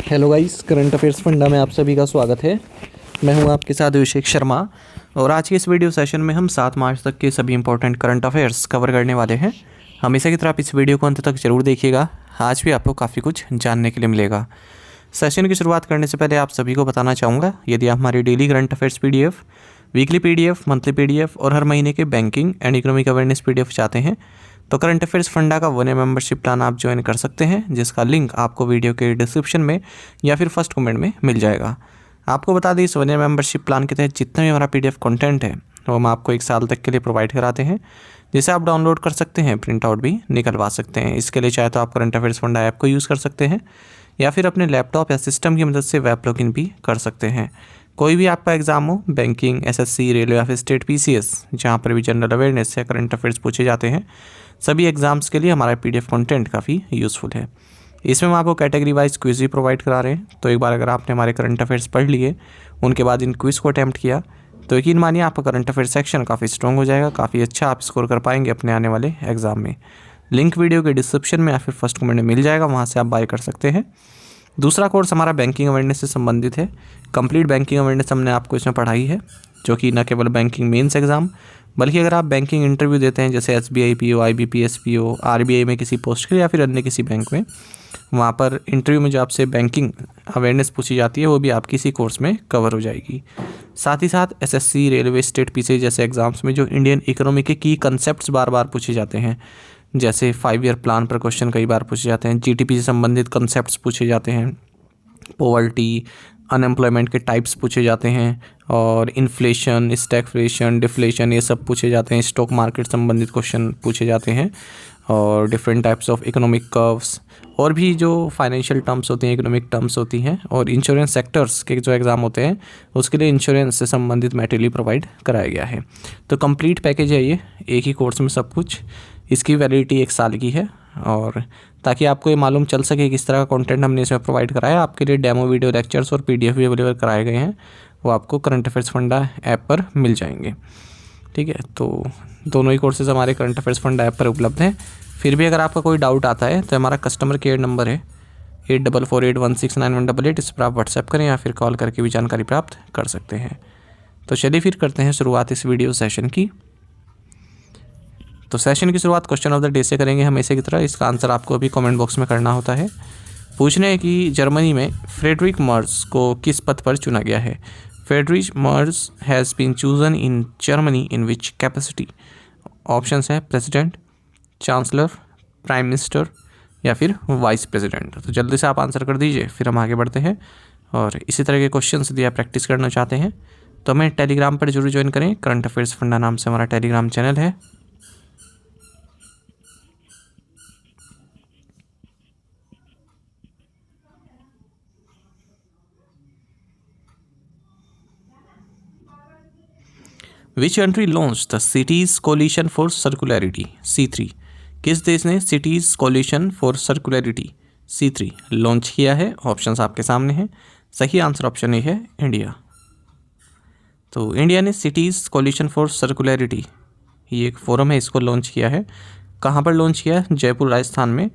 Hello guys, current affairs funda में आप सभी का स्वागत है। मैं हूं आपके साथ अभिषेक शर्मा और आज के इस वीडियो सेशन में हम 7 मार्च तक के सभी इंपॉर्टेंट करंट अफेयर्स कवर करने वाले हैं। हमेशा की तरह आप इस वीडियो को अंत तक जरूर देखिएगा, आज भी आपको काफ़ी कुछ जानने के लिए मिलेगा। सेशन की शुरुआत करने से पहले आप सभी को बताना चाहूँगा, यदि आप हमारी daily current affairs PDF, weekly PDF, monthly PDF और हर महीने के banking and economic awareness PDF चाहते हैं तो करंट अफेयर्स फंडा का 1 ईयर मेंबरशिप प्लान आप ज्वाइन कर सकते हैं, जिसका लिंक आपको वीडियो के डिस्क्रिप्शन में या फिर फर्स्ट कमेंट में मिल जाएगा। आपको बता दें, इस 1 ईयर मेंबरशिप प्लान के तहत जितना भी हमारा PDF कंटेंट है वो हम आपको 1 साल तक के लिए प्रोवाइड कराते हैं, जिसे आप डाउनलोड कर सकते हैं, प्रिंट आउट भी निकलवा सकते हैं। इसके लिए चाहे तो आप करंट अफेयर्स फंडा ऐप को यूज़ कर सकते हैं या फिर अपने लैपटॉप या सिस्टम की मदद से वेब लॉगिन भी कर सकते हैं। कोई भी आपका एग्जाम हो, बैंकिंग, SSC, रेलवे या फिर स्टेट PCS, जहाँ पर भी जनरल अवेयरनेस या करंट अफेयर्स पूछे जाते हैं, सभी एग्जाम्स के लिए हमारा PDF कंटेंट काफ़ी यूज़फुल है। इसमें हम आपको कैटेगरी वाइज क्विज भी प्रोवाइड करा रहे हैं, तो एक बार अगर आपने हमारे करंट अफेयर्स पढ़ लिए, उनके बाद इन क्विज को अटैम्प्ट किया, तो यकीन मानिए आपका करंट अफेयर सेक्शन काफ़ी स्ट्रॉन्ग हो जाएगा, काफ़ी अच्छा आप स्कोर कर पाएंगे अपने आने वाले एग्जाम में। लिंक वीडियो के डिस्क्रिप्शन में या फिर फर्स्ट कमेंट में मिल जाएगा, वहाँ से आप बाय कर सकते हैं। दूसरा कोर्स हमारा बैंकिंग अवेयरनेस से संबंधित है। कंप्लीट बैंकिंग अवेयरनेस हमने आपको इसमें पढ़ाई है, जो कि न केवल बैंकिंग मेंस एग्जाम, बल्कि अगर आप बैंकिंग इंटरव्यू देते हैं जैसे SBI PO, IBPS PO, RBI में किसी पोस्ट के लिए या फिर अन्य किसी बैंक में, वहाँ पर इंटरव्यू में जो आपसे बैंकिंग अवेयरनेस पूछी जाती है वो भी आपकी इसी कोर्स में कवर हो जाएगी। साथ ही साथ SSC, रेलवे, स्टेट PCS जैसे एग्जाम्स में जो इंडियन इकोनॉमी के की कंसेप्ट बार बार पूछे जाते हैं, जैसे 5 ईयर प्लान पर क्वेश्चन कई बार पूछे जाते हैं, GDP से संबंधित कंसेप्ट पूछे जाते हैं, पॉवर्टी, अनएम्प्लॉयमेंट के टाइप्स पूछे जाते हैं, और इन्फ्लेशन, स्टैगफ्लेशन, डिफ्लेशन, ये सब पूछे जाते हैं। स्टॉक मार्केट संबंधित क्वेश्चन पूछे जाते हैं, और different types of economic curves, और भी जो फाइनेंशियल टर्म्स होती हैं, इकोनॉमिक टर्म्स होती हैं, और इंश्योरेंस सेक्टर्स के जो एग्ज़ाम होते हैं उसके लिए इंश्योरेंस से संबंधित मटेरियल प्रोवाइड कराया गया है। तो कंप्लीट पैकेज है ये, एक ही कोर्स में सब कुछ। इसकी वैलिडिटी 1 साल की है, और ताकि आपको ये मालूम चल सके किस तरह का कंटेंट हमने इसमें प्रोवाइड कराया, आपके लिए डेमो वीडियो लेक्चर्स और PDF भी अवेलेबल कराए गए हैं, वो आपको करंट अफेयर्स फंडा ऐप पर मिल जाएंगे। ठीक है, तो दोनों ही कोर्सेज़ हमारे करंट अफेयर्स फंडा ऐप पर उपलब्ध हैं। फिर भी अगर आपका कोई डाउट आता है तो हमारा कस्टमर केयर नंबर है 8448169188, इस पर आप व्हाट्सएप करें या फिर कॉल करके भी जानकारी प्राप्त कर सकते हैं। तो चलिए फिर करते हैं शुरुआत इस वीडियो सेशन की। तो सेशन की शुरुआत क्वेश्चन ऑफ द डे से करेंगे हमेशा की तरह। इसका आंसर आपको अभी कमेंट बॉक्स में करना होता है। पूछने है कि जर्मनी में फ्रेडरिक मर्ज को किस पद पर चुना गया है। Friedrich Merz has been chosen in Germany in which capacity. Options है प्रेसिडेंट, चांसलर, प्राइम मिनिस्टर या फिर वाइस प्रेसिडेंट। तो जल्दी से आप आंसर कर दीजिए, फिर हम आगे बढ़ते हैं। और इसी तरह के क्वेश्चन यदि आप प्रैक्टिस करना चाहते हैं तो हमें टेलीग्राम पर जरूर ज्वाइन करें। करंट अफेयर्स फंडा नाम से हमारा टेलीग्राम चैनल है। Which country launched the Cities Coalition for Circularity C3? किस देश ने cities coalition for circularity C3 launch किया है? ऑप्शंस आपके सामने हैं। सही आंसर ऑप्शन ए है इंडिया। तो इंडिया ने सिटीज़ कोलिशन फॉर सर्कुलरिटी, ये एक फोरम है, इसको लॉन्च किया है। कहाँ पर लॉन्च किया है? जयपुर, राजस्थान में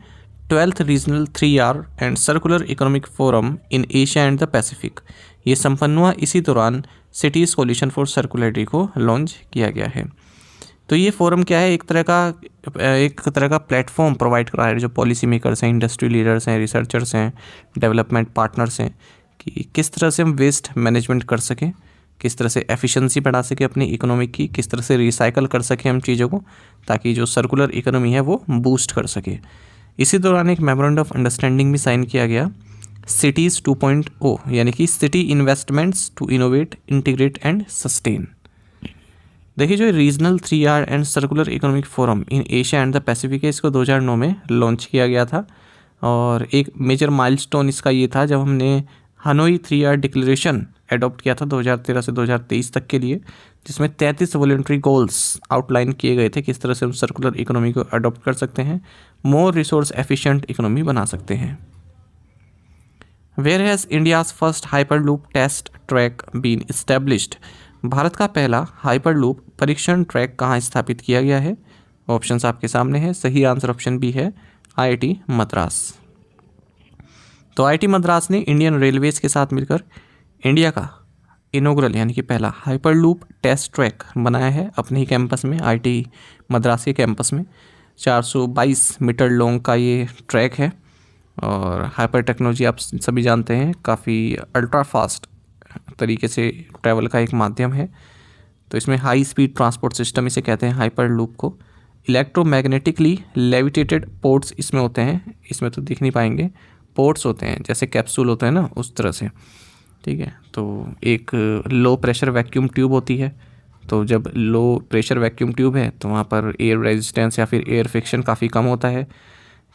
12th regional 3R and circular economic forum in Asia and the Pacific, ये संपन्न हुआ। इसी दौरान सिटीज़ कोलिशन फॉर सर्कुलरिटी को लॉन्च किया गया है। तो ये फोरम क्या है? एक तरह का प्लेटफॉर्म प्रोवाइड करा है जो पॉलिसी मेकर्स हैं, इंडस्ट्री लीडर्स हैं, रिसर्चर्स हैं, डेवलपमेंट पार्टनर्स हैं, कि किस तरह से हम वेस्ट मैनेजमेंट कर सकें, किस तरह से एफिशिएंसी बढ़ा सके अपनी इकोनॉमी की, किस तरह से रिसाइकल कर सकें हम चीज़ों को, ताकि जो सर्कुलर इकोनॉमी है वो बूस्ट कर सके। इसी दौरान एक मेमोरेंडम ऑफ अंडरस्टैंडिंग भी साइन किया गया, सिटीज़ 2.0, यानी कि city investments to innovate, integrate and sustain. देखिए, जो regional 3R and circular economic forum in Asia and the Pacific है, इसको 2009 में लॉन्च किया गया था। और एक मेजर माइलस्टोन इसका ये था जब हमने हनोई 3R डिक्लेरेशन एडॉप्ट किया था 2013 से 2023 तक के लिए, जिसमें 33 वॉलंटरी गोल्स आउटलाइन किए गए थे, किस तरह से हम सर्कुलर इकोनॉमी को अडॉप्ट कर सकते हैं, मोर रिसोर्स एफिशिएंट इकोनॉमी बना सकते हैं। Where has India's first hyperloop test track been established. Bharat का पहला हाइपरलूप परीक्षण ट्रैक कहाँ स्थापित किया गया है? ऑप्शंस आपके सामने हैं। सही आंसर ऑप्शन बी है IIT मद्रास। तो आईआईटी मद्रास ने इंडियन रेलवेज के साथ मिलकर इंडिया का इनॉग्रल यानी कि पहला हाइपरलूप टेस्ट ट्रैक बनाया है अपने ही कैंपस में, आईआईटी मद्रास के कैंपस में। 422 मीटर लॉन्ग का ये ट्रैक है और हाइपर टेक्नोलॉजी आप सभी जानते हैं, काफ़ी अल्ट्रा फास्ट तरीके से ट्रैवल का एक माध्यम है। तो इसमें हाई स्पीड ट्रांसपोर्ट सिस्टम इसे कहते हैं हाइपर लूप को। इलेक्ट्रोमैग्नेटिकली लेविटेटेड पोर्ट्स इसमें होते हैं, इसमें तो दिख नहीं पाएंगे, पोर्ट्स होते हैं जैसे कैप्सूल होता है ना उस तरह से, ठीक है। तो एक लो प्रेशर वैक्यूम ट्यूब होती है, तो जब लो प्रेशर वैक्यूम ट्यूब है तो वहाँ पर एयर रेजिस्टेंस या फिर एयर फ्रिक्शन काफ़ी कम होता है,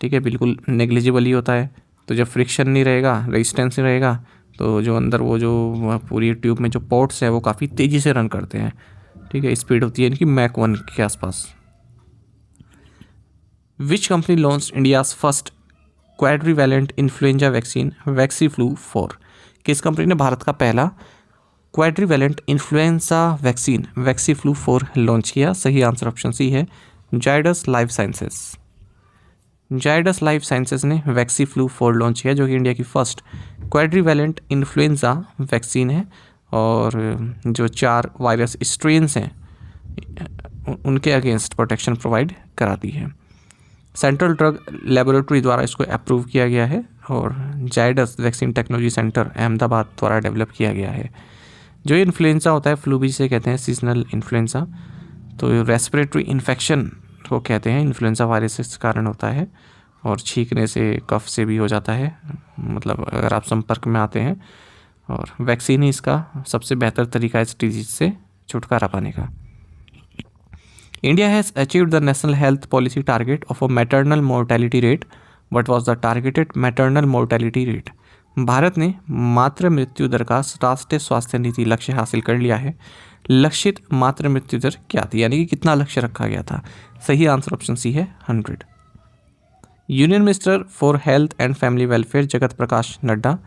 ठीक है, बिल्कुल नेग्लिजिबल ही होता है। तो जब फ्रिक्शन नहीं रहेगा, रेजिस्टेंस नहीं रहेगा, तो जो अंदर वो जो पूरी ट्यूब में जो पोर्ट्स है वो काफ़ी तेज़ी से रन करते हैं, ठीक है। स्पीड होती है इनकी मैक 1 के आसपास। Which company launch India's first quadrivalent influenza vaccine VaxiFlu? किस कंपनी ने भारत का पहला quadrivalent influenza vaccine VaxiFlu launch किया? सही आंसर ऑप्शन सी है, Zydus life sciences. Zydus life sciences ने वैक्सीफ्लू-4 लॉन्च किया, जो कि इंडिया की फर्स्ट क्वाड्रीवैलेंट इन्फ्लुएंजा वैक्सीन है और जो 4 वायरस स्ट्रेन्स हैं उनके अगेंस्ट प्रोटेक्शन प्रोवाइड कराती है। सेंट्रल ड्रग लेबोरेटरी द्वारा इसको अप्रूव किया गया है और Zydus vaccine technology centre Ahmedabad द्वारा डेवलप किया गया है। जो ये इन्फ्लुएंजा होता है, फ्लू भी जिसे कहते हैं, सीजनल इन्फ्लुएंजा, तो रेस्पिरेटरी इन्फेक्शन को कहते हैं, इन्फ्लुएंजा वायरस के कारण होता है और छींकने से, कफ से भी हो जाता है, मतलब अगर आप संपर्क में आते हैं, और वैक्सीन ही इसका सबसे बेहतर तरीका है इस डिजीज से छुटकारा पाने का। India has achieved the national health policy target of a maternal mortality rate. What was the targeted maternal mortality rate? Bharat ने मातृ मृत्यु दर का राष्ट्रीय स्वास्थ्य नीति लक्ष्य हासिल कर लिया है। लक्षित मातृ मृत्यु दर क्या थी, यानी कि कितना लक्ष्य रखा गया था? सही आंसर ऑप्शन सी है, 100। Union minister for health and family welfare Jagat Prakash Nadda,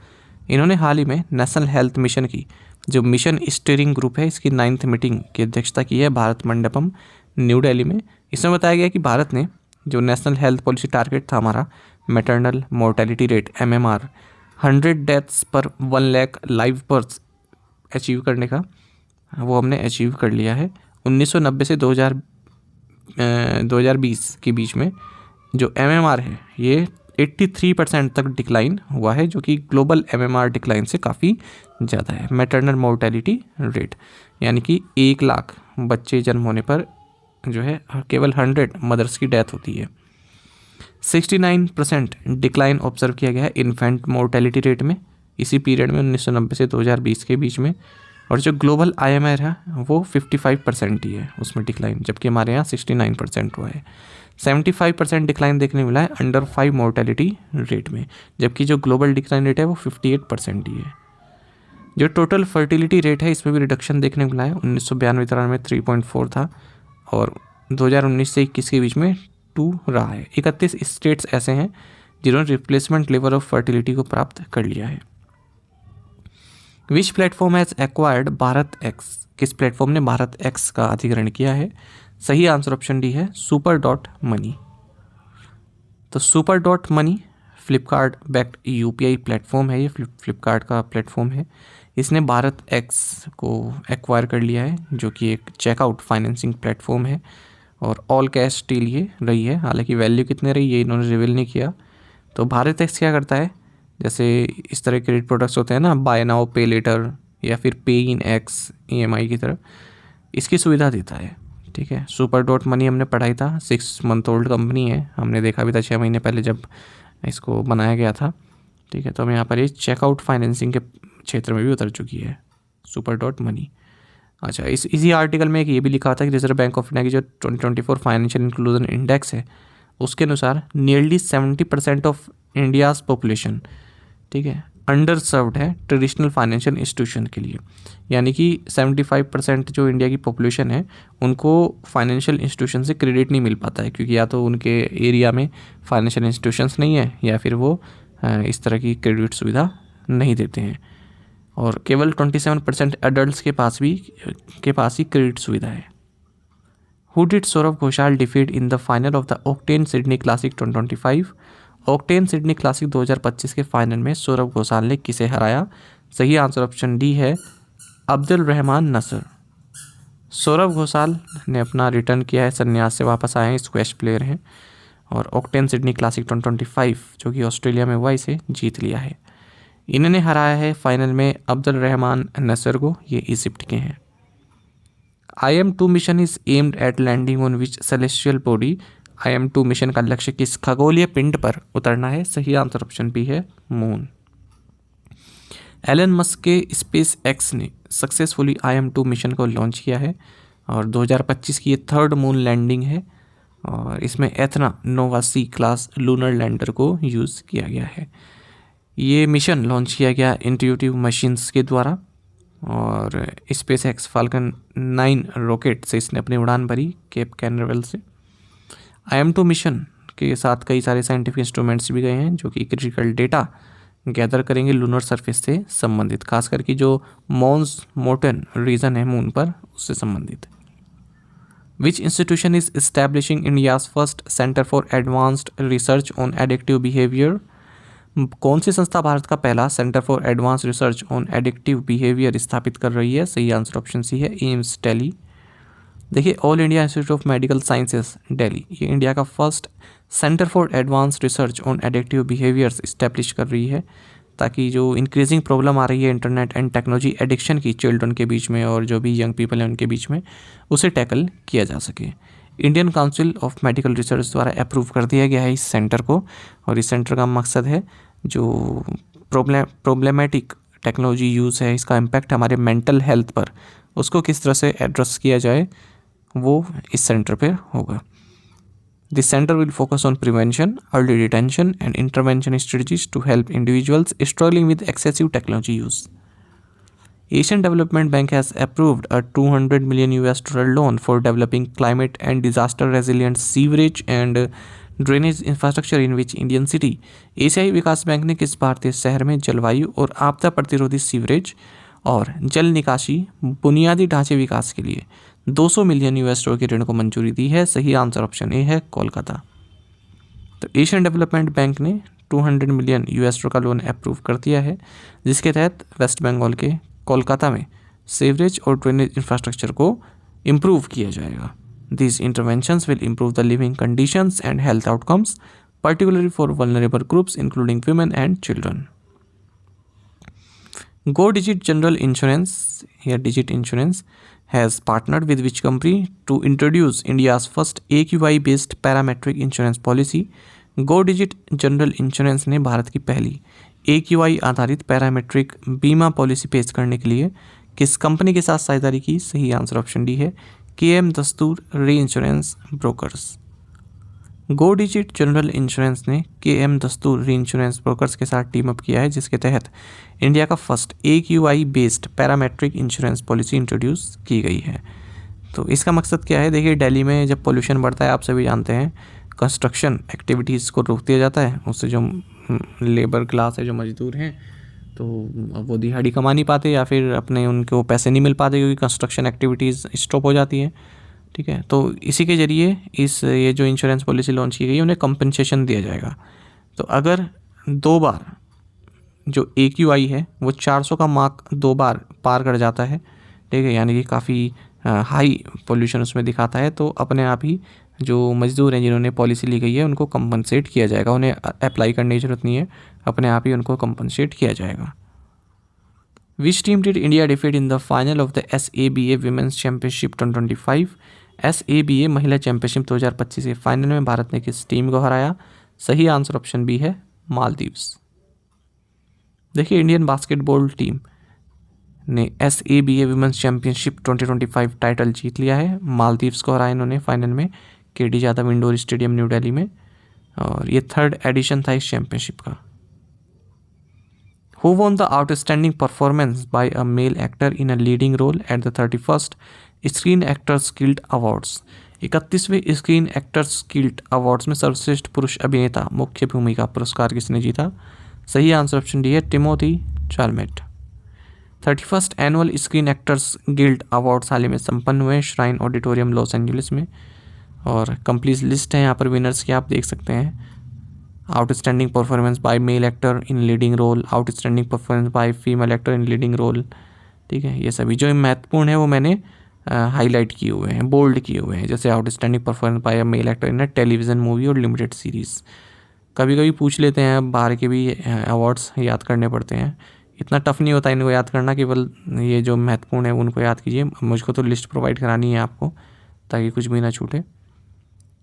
इन्होंने हाल ही में नेशनल हेल्थ मिशन की जो मिशन स्टीयरिंग ग्रुप है इसकी 9th मीटिंग की अध्यक्षता की है भारत मंडपम न्यू दिल्ली में। इसमें बताया गया कि भारत ने जो नेशनल हेल्थ पॉलिसी टारगेट था हमारा maternal mortality rate MMR 100 deaths पर 1 लाख लाइव बर्थ अचीव करने का, वो हमने अचीव कर लिया है। 1990 से 2020 के बीच में जो MMR है ये 83% तक डिक्लाइन हुआ है, जो कि ग्लोबल MMR डिक्लाइन से काफ़ी ज़्यादा है। मैटरनल मोर्टेलिटी रेट यानी कि 1 लाख बच्चे जन्म होने पर जो है केवल 100 मदर्स की डेथ होती है। 69% डिक्लाइन ऑब्जर्व किया गया है इन्फेंट मोर्टेलिटी रेट में इसी पीरियड में 1990 से 2020 के बीच में। और जो ग्लोबल IMR है वो 55% ही है उसमें डिक्लाइन, जबकि हमारे यहाँ 69% हुआ है। 75% डिक्लाइन देखने मिला है अंडर 5 मोर्टेलिटी रेट में, जबकि जो ग्लोबल डिक्लाइन रेट है वो 58% ही है। जो टोटल फर्टिलिटी रेट है इसमें भी रिडक्शन देखने मिला है। 1992-93 में 3.4 था और 2019 से 21 के बीच में 2 रहा है। 31 स्टेट्स ऐसे हैं जिन्होंने रिप्लेसमेंट लेवल ऑफ फर्टिलिटी को प्राप्त कर लिया है। Which platform has acquired Bharat x, किस प्लेटफॉर्म ने भारत एक्स का अधिग्रहण किया है? सही आंसर ऑप्शन डी है, सुपर.मनी। तो सुपर.मनी फ्लिपकार्ट बैक्ड UPI प्लेटफॉर्म है, ये फ्लिपकार्ट का प्लेटफॉर्म है। इसने भारत एक्स को एक्वायर कर लिया है, जो कि एक चेकआउट फाइनेंसिंग प्लेटफॉर्म है और ऑल कैश डील ये रही है। हालांकि वैल्यू कितने रही ये इन्होंने रिवील नहीं किया। तो भारत एक्स क्या करता है, जैसे इस तरह के क्रेडिट प्रोडक्ट्स होते हैं ना, बाय नाउ पे लेटर या फिर पे इन एक्स EMI की तरह, इसकी सुविधा देता है, ठीक है। सुपर.मनी हमने पढ़ाई था, 6 मंथ ओल्ड कंपनी है, हमने देखा भी था 6 महीने पहले जब इसको बनाया गया था, ठीक है। तो हम यहाँ पर ये चेकआउट फाइनेंसिंग के क्षेत्र में भी उतर चुकी है सुपर.मनी। अच्छा, इसी आर्टिकल में एक ये भी लिखा था कि रिजर्व बैंक ऑफ इंडिया की जो 2024 फाइनेंशियल इंक्लूजन इंडेक्स है उसके अनुसार नियरली 70% ऑफ इंडियाज़ पॉपुलेशन, ठीक है, अंडर सर्व्ड है ट्रेडिशनल फाइनेंशियल इंस्टीट्यूशन के लिए। यानी कि 75% जो इंडिया की पॉपुलेशन है उनको फाइनेंशियल इंस्टीट्यूशन से क्रेडिट नहीं मिल पाता है, क्योंकि या तो उनके एरिया में फाइनेंशियल इंस्टीट्यूशंस नहीं है या फिर वो इस तरह की क्रेडिट सुविधा नहीं देते हैं। और केवल 27% एडल्ट्स के पास ही क्रेडिट सुविधा है। Who did Saurabh Ghoshal defeat in the final of the octane Sydney classic 2025? Octane Sydney classic 2025 के फाइनल में सौरभ घोषाल ने किसे हराया? सही आंसर ऑप्शन डी है अब्दुल रहमान नसर। सौरभ घोषाल ने अपना रिटर्न किया है, संन्यास से वापस आए हैं, स्क्वैश प्लेयर हैं और ओक्टेन सिडनी क्लासिक 2025 जो कि ऑस्ट्रेलिया में हुआ इसे जीत लिया है। इन्होंने हराया है फाइनल में अब्दुल रहमान नसर को, ये इजिप्ट के हैं। IM-2 mission is aimed at landing on which celestial body? IM-2 mission का लक्ष्य किस खगोलीय पिंड पर उतरना है? सही आंसर ऑप्शन बी है मून। एलन मस्क के स्पेस एक्स ने सक्सेसफुली IM-2 मिशन को लॉन्च किया है और 2025 की ये थर्ड मून लैंडिंग है और इसमें एथना नोवा C क्लास लूनर लैंडर को यूज़ किया गया है। ये मिशन लॉन्च किया गया इंट्यूटिव मशीन्स के द्वारा और स्पेस एक्स फाल्कन 9 रॉकेट से इसने अपनी उड़ान भरी केप कैनवेरल से। IM-2 मिशन के साथ कई सारे साइंटिफिक इंस्ट्रूमेंट्स भी गए हैं जो कि क्रिटिकल डेटा गैदर करेंगे लूनर सरफेस से संबंधित, खास करके जो मॉन्स मोर्टन रीजन है मून पर उससे संबंधित। विच institution is establishing India's first centre for advanced research on addictive behaviour? कौन सी संस्था भारत का पहला centre for advance research on addictive behaviour स्थापित कर रही है? सही आंसर ऑप्शन सी है एम्स दिल्ली। देखिए, all India institute of medical sciences Delhi ये इंडिया का first centre for advance research on addictive behaviours establish कर रही है ताकि जो इंक्रीजिंग प्रॉब्लम आ रही है इंटरनेट एंड टेक्नोलॉजी एडिक्शन की चिल्ड्रन के बीच में और जो भी यंग पीपल हैं उनके बीच में, उसे टैकल किया जा सके। Indian council of medical research द्वारा अप्रूव कर दिया गया है इस सेंटर को और इस सेंटर का मकसद है जो प्रॉब्लमेटिक टेक्नोलॉजी यूज़ है, इसका इम्पैक्ट हमारे मेंटल हेल्थ पर, उसको किस तरह से एड्रेस किया जाए वो इस सेंटर पे होगा। This centre will focus on prevention, early detention and intervention strategies to help individuals struggling with excessive technology use. Asian Development Bank has approved a $200 million loan for developing climate and disaster resilient sewerage and drainage infrastructure in which Indian city. एशियाई विकास bank ने किस भारतीय शहर में जलवायु और आपदा प्रतिरोधी सीवरेज और जल निकासी बुनियादी ढांचे विकास के लिए $200 मिलियन के ऋण को मंजूरी दी है? सही आंसर ऑप्शन ए है कोलकाता। तो एशियन डेवलपमेंट बैंक ने $200 मिलियन का लोन अप्रूव कर दिया है जिसके तहत वेस्ट बंगाल के कोलकाता में सीवरेज और ड्रेनेज इंफ्रास्ट्रक्चर को इम्प्रूव किया जाएगा। These interventions will improve the living conditions and health outcomes, particularly for vulnerable groups including women and children. Go Digit General Insurance, here Digit Insurance, has partnered with which company to introduce India's first AQI-based parametric insurance policy? Go Digit General Insurance ने भारत की पहली AQI आधारित parametric बीमा policy पेश करने के लिए किस कंपनी के साथ साझेदारी की? सही आंसर ऑप्शन डी है KM दस्तूर री इंश्योरेंस ब्रोकर्स। गो डिजिट जनरल इंश्योरेंस ने KM दस्तूर री इंश्योरेंस ब्रोकर्स के साथ टीम अप किया है जिसके तहत इंडिया का first AQI based parametric insurance policy introduce की गई है। तो इसका मकसद क्या है? देखिए, दिल्ली में जब पोल्यूशन बढ़ता है, आप सभी जानते हैं, कंस्ट्रक्शन एक्टिविटीज़ को रोक दिया जाता है, उससे जो लेबर क्लास है, जो मजदूर हैं, तो वो दिहाड़ी कमा नहीं पाते या फिर अपने उनको पैसे नहीं मिल पाते क्योंकि कंस्ट्रक्शन एक्टिविटीज़ स्टॉप हो जाती है। ठीक है, तो इसी के ज़रिए ये जो इंश्योरेंस पॉलिसी लॉन्च की गई है उन्हें कंपनसेशन दिया जाएगा। तो अगर 2 बार जो AQI है वो 400 का मार्क 2 बार पार कर जाता है, ठीक है, यानी कि काफ़ी हाई पोल्यूशन उसमें दिखाता है, तो अपने आप ही जो मजदूर हैं जिन्होंने पॉलिसी ली गई है उनको कंपनसेट किया जाएगा, उन्हें अप्लाई करने की ज़रूरत नहीं है, अपने आप ही उनको कंपनसेट किया जाएगा। Which team did India defeat in the final of the SABA women's championship 2025? SABA महिला चैम्पियनशिप 2025 के फाइनल में भारत ने किस टीम को हराया? सही आंसर ऑप्शन बी है मालदीव्स। देखिए, इंडियन बास्केटबॉल टीम ने SABA विमेंस चैम्पियनशिप 2025 टाइटल जीत लिया है। मालदीव्स को हराया इन्होंने फाइनल में KD Yadav indoor stadium new Delhi में, और ये 3rd एडिशन था इस चैम्पियनशिप का। Who won the outstanding performance by a male actor in a leading role at the 31st Screen Actors Guild Awards? 31वें स्क्रीन एक्टर्स गिल्ड अवार्ड्स में सर्वश्रेष्ठ पुरुष अभिनेता मुख्य भूमिका पुरस्कार किसने जीता? सही आंसर ऑप्शन डी है Timothy Chalamet. 31st annual screen actors guild awards हाल ही में संपन्न हुए श्राइन ऑडिटोरियम लॉस एंजलिस में, और कंप्लीट लिस्ट है यहाँ पर विनर्स की, आप देख सकते हैं। Outstanding performance by male actor in leading role, outstanding performance by female actor in leading role. ठीक है, ये सभी जो महत्वपूर्ण है वो मैंने हाईलाइट किए हुए हैं, बोल्ड किए हुए हैं। जैसे outstanding performance by male actor in a television movie और लिमिटेड सीरीज़। कभी कभी पूछ लेते हैं, बाहर के भी अवार्ड्स याद करने पड़ते हैं, इतना टफ नहीं होता इनको याद करना, केवल ये जो महत्वपूर्ण है उनको याद कीजिए। मुझको तो लिस्ट प्रोवाइड करानी है आपको ताकि कुछ भी ना छूटे।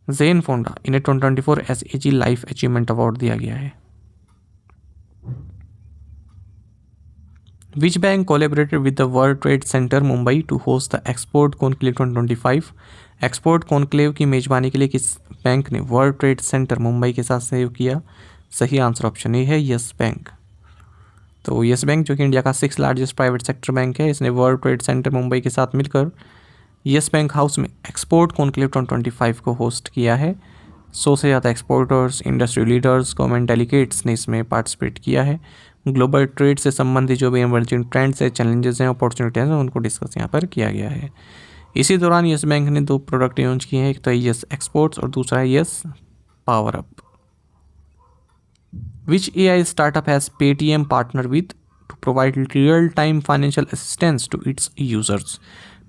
जेन फोंडा इन्हें 2024 SAG लाइफ अचीवमेंट अवार्ड दिया गया है। Which bank collaborated with the World Trade Centre Mumbai to host the export conclave 2025। Export conclave की मेजबानी के लिए किस बैंक ने वर्ल्ड ट्रेड सेंटर मुंबई के साथ सहयोग किया? सही आंसर ऑप्शन ए है यस बैंक। तो यस बैंक जो कि इंडिया का 6th largest private sector bank है, इसने वर्ल्ड ट्रेड सेंटर मुंबई के साथ मिलकर यस बैंक हाउस में एक्सपोर्ट कॉन्क्लेव 2025 को होस्ट किया है। 100 से ज़्यादा exporters, industry leaders, government delegates ने इसमें पार्टिसिपेट किया है। ग्लोबल ट्रेड से संबंधित जो भी इमर्जिंग ट्रेंड्स है, चैलेंजेस हैं, अपॉर्चुनिटीज़ हैं, उनको डिस्कस यहाँ पर किया गया है। इसी दौरान यस बैंक ने 2 प्रोडक्ट लॉन्च किए हैं, एक तो है यस एक्सपोर्ट्स और दूसरा है yes power up. Which AI startup has Paytm partner with to provide real time financial assistance to its users.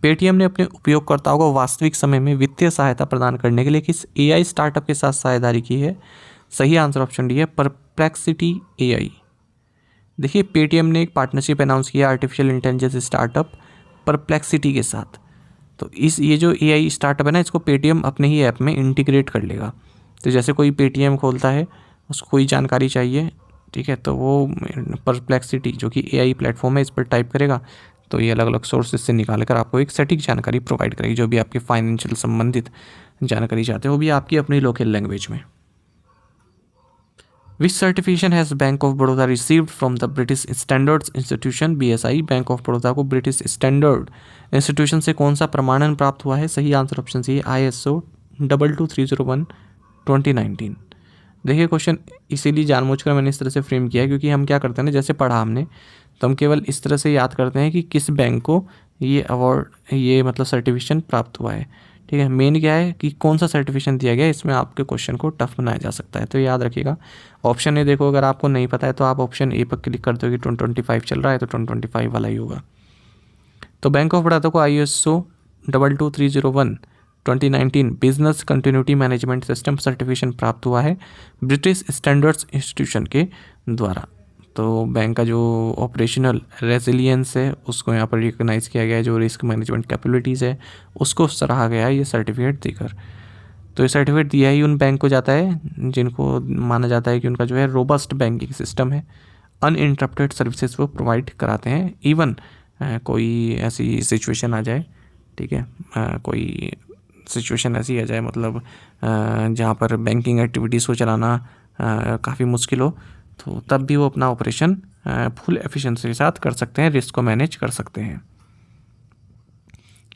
Paytm ने अपने उपयोगकर्ताओं को वास्तविक समय में वित्तीय सहायता प्रदान करने के लिए किस AI स्टार्टअप के साथ साझेदारी की है? सही आंसर ऑप्शन डी है परप्लेक्सिटी AI। देखिए, पेटीएम ने एक पार्टनरशिप अनाउंस किया आर्टिफिशियल इंटेलिजेंस स्टार्टअप परप्लेक्सिटी के साथ। तो ये जो AI स्टार्टअप है ना, इसको पेटीएम अपने ही ऐप में इंटीग्रेट कर लेगा। तो जैसे कोई पेटीएम खोलता है, उसको कोई जानकारी चाहिए, ठीक है, तो वो परप्लेक्सिटी जो कि AI प्लेटफॉर्म है इस पर टाइप करेगा, तो ये अलग अलग सोर्सेज से निकाल कर आपको एक सटीक जानकारी प्रोवाइड करेगी। जो भी आपके फाइनेंशियल संबंधित जानकारी चाहते हो वो भी आपकी अपनी लोकल लैंग्वेज में। Which certification has bank of Baroda received from the British standards institution BSI। Bank of Baroda को ब्रिटिश स्टैंडर्ड इंस्टीट्यूशन से कौन सा प्रमाणन प्राप्त हुआ है? सही आंसर ऑप्शन सी है ISO 22301 2019। देखिए, क्वेश्चन इसीलिए जानबूझकर मैंने इस तरह से फ्रेम किया है क्योंकि हम क्या करते हैं ना, जैसे पढ़ा हमने, तो हम केवल इस तरह से याद करते हैं कि किस बैंक को ये अवार्ड, ये मतलब सर्टिफिकेशन प्राप्त हुआ है। ठीक है, मेन क्या है कि कौन सा सर्टिफिकेशन दिया गया है, इसमें आपके क्वेश्चन को टफ बनाया जा सकता है। तो याद रखिएगा, ऑप्शन ए देखो, अगर आपको नहीं पता है तो आप ऑप्शन ए पर क्लिक कर दो कि 2025 चल रहा है तो 2025 वाला ही होगा। तो बैंक ऑफ बड़ौदा को ISO 22301 2019 business continuity management system certification प्राप्त हुआ है ब्रिटिश स्टैंडर्ड्स इंस्टीट्यूशन के द्वारा। तो बैंक का जो ऑपरेशनल रेजिलियंस है उसको यहाँ पर रिकॉग्नाइज किया गया है, जो रिस्क मैनेजमेंट कैपेबिलिटीज़ है उसको सराहा गया है ये सर्टिफिकेट देकर। तो ये सर्टिफिकेट दिया ही उन बैंक को जाता है जिनको माना जाता है कि उनका जो है रोबस्ट बैंकिंग सिस्टम है, अनइंटरप्टेड सर्विसेज वो प्रोवाइड कराते हैं। इवन कोई ऐसी सिचुएशन आ जाए, ठीक है, कोई सिचुएशन ऐसी आ जाए मतलब जहाँ पर बैंकिंग एक्टिविटीज़ को चलाना काफ़ी मुश्किल हो, तो तब भी वो अपना ऑपरेशन फुल एफिशिएंसी के साथ कर सकते हैं, रिस्क को मैनेज कर सकते हैं।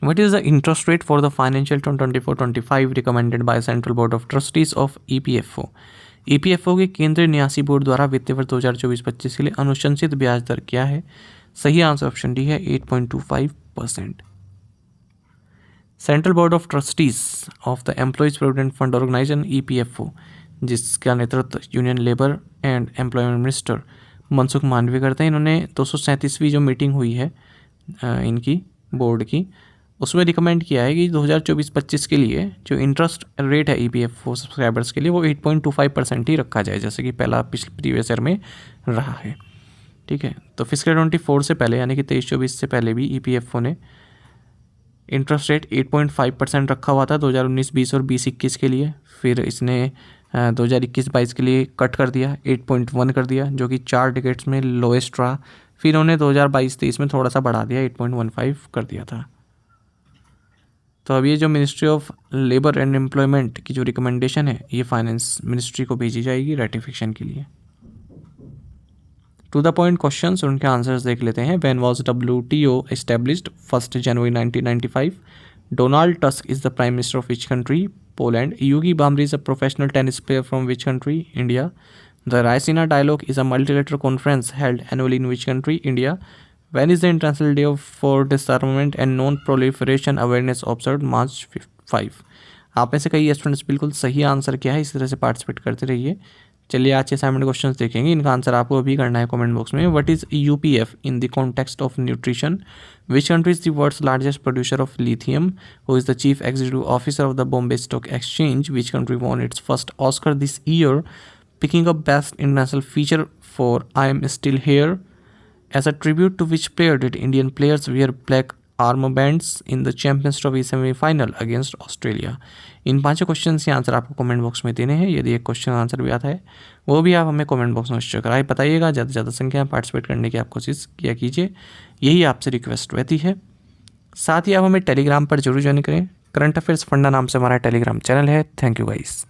What is the interest rate for the financial 2024-25 recommended by central board of trustees of EPFO। EPFO के केंद्रीय न्यासी बोर्ड द्वारा वित्तीय वर्ष 2024-25 के लिए अनुशंसित ब्याज दर क्या है? सही आंसर ऑप्शन डी है 8.25%। Central board of trustees of the employees provident fund organisation EPFO, जिसका नेतृत्व union labour and employment minister Mansukh Mandaviya करते हैं। इन्होंने 237वीं जो मीटिंग हुई है इनकी बोर्ड की, उसमें रिकमेंड किया है कि 2024-25 के लिए जो इंटरेस्ट रेट है EPFO सब्सक्राइबर्स के लिए वो 8.25% ही रखा जाए, जैसे कि पहला प्रीवियस ईयर में रहा है। ठीक है, तो फिस्कल 24 से पहले यानी कि 23-24 से पहले भी EPFO ने इंटरेस्ट रेट 8.5% रखा हुआ था 2019-20 और 20-21 के लिए। फिर इसने 2021-22 के लिए कट कर दिया, 8.1 कर दिया, जो कि 4 डिकेट्स में लोएस्ट रहा। फिर उन्हें 2022-23 में थोड़ा सा बढ़ा दिया, 8.15 कर दिया था। तो अब ये जो ministry of labour and employment की जो रिकमेंडेशन है ये फाइनेंस मिनिस्ट्री को भेजी जाएगी रेटिफिकेशन के लिए। टू द पॉइंट क्वेश्चंस और उनके आंसर्स देख लेते हैं। When was WTO established? 1 January 1995। Donald Tusk is the prime minister of which country? Poland. Yuki बाम्री is a professional tennis player from which country? India. The Raisina dialogue is a multilateral conference held annually in which country? India. When is the International Day for Disarmament and Non-Proliferation Awareness observed? March 5। आप में से कई students बिल्कुल सही answer क्या है, इस तरह से पार्टिसिपेट करते रहिए चलिए आज के असाइनमेंट क्वेश्चंस देखेंगे, इनका आंसर आपको अभी करना है कमेंट बॉक्स में। What is UPF in the context of nutrition? Which country is the world's largest producer of lithium? Who is the chief executive officer of the Bombay stock exchange? Which country won its first Oscar this year? Picking up best international feature for I am still here? As a tribute to which player did Indian players wear black armbands in the Champions Trophy semi-final against Australia? इन पांचों question के answer आपको comment box में देने हैं। यदि एक question answer भी आता है वो भी आप हमें कमेंट बॉक्स में निश्चय कराए बताइएगा। ज़्यादा से ज़्यादा संख्या में पार्टिसिपेट करने की आप कोशिश किया कीजिए, यही आपसे रिक्वेस्ट रहती है। साथ ही आप हमें टेलीग्राम पर जरूर ज्वाइन करें। करंट अफेयर्स फंडा नाम से हमारा टेलीग्राम चैनल है। Thank you guys.